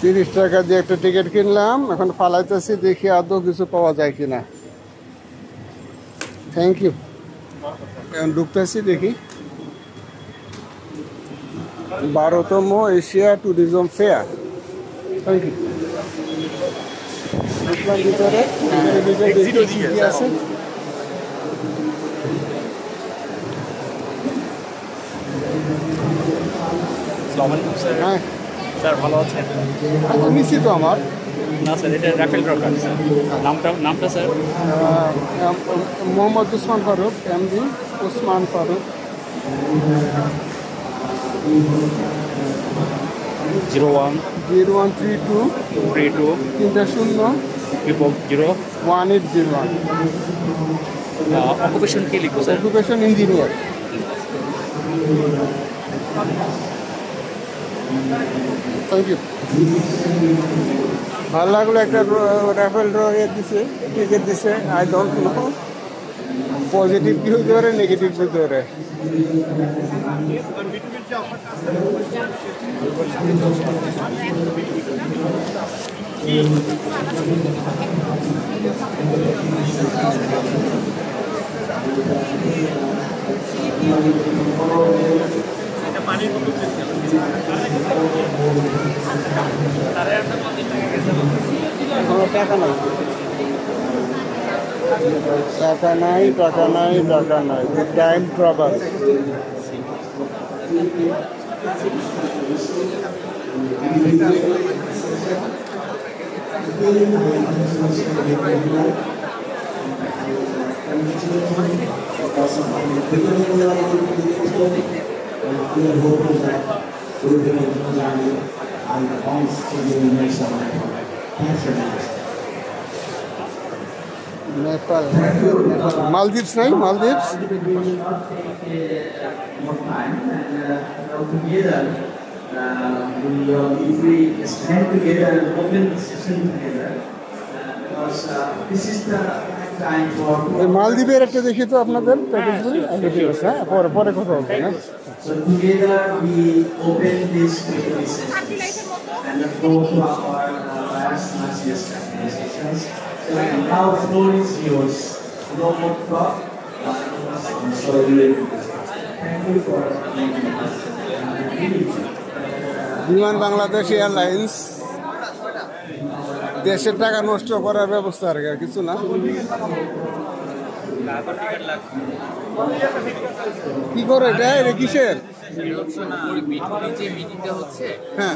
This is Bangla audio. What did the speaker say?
30 টাকা দিয়ে একটা টিকিট কিনলাম, এখন ফালাইতেছি, দেখি আদৌ কিছু পাওয়া যায় কিনা। Thank you. এখন ঢুকতেছি, দেখি 12তম Asia tourism fair. Thank you. ভিতরে দেখি কি আছে। হ্যাঁ স্যার ভালো আছেন? নিশ্চিত তো আমার না স্যার, এটা রাফেল ড্র কার্ড স্যার। নামটা sir? Mohammad Usman Faruk, MD Usman Faruk. 0132 1801। Occupation কি লিখবো sir? Occupation engineer. Thank you. ভালো লাগলো, একটা রাফেল ড্র দিছে, টিকিট দিছে। আই ডোন্ট নো পজিটিভ কি হইতে পারে, নেগেটিভ হইতে পারে। টাকা নাই, টাকা নাই, টাকা নাই, টাকা নাই। Time travel. নেপাল, মালদ্বীপস নাই? Maldives if we stand together and open the session together, because this is the time for. মালদ্বীপের একটা দেখি তো আপনাদের প্যাকেজগুলি। হ্যাঁ, পরে পরে কথা বলবো। So together we open this session and the floor to our last year's sessions. So now the floor is yours. No more talk. So thank you for বিমান বাংলাদেশ এয়ারলাইন্স দেশের টাকা নষ্ট করার ব্যবস্থা আর কিছু না। কি করে এটা? কিসের? হ্যাঁ।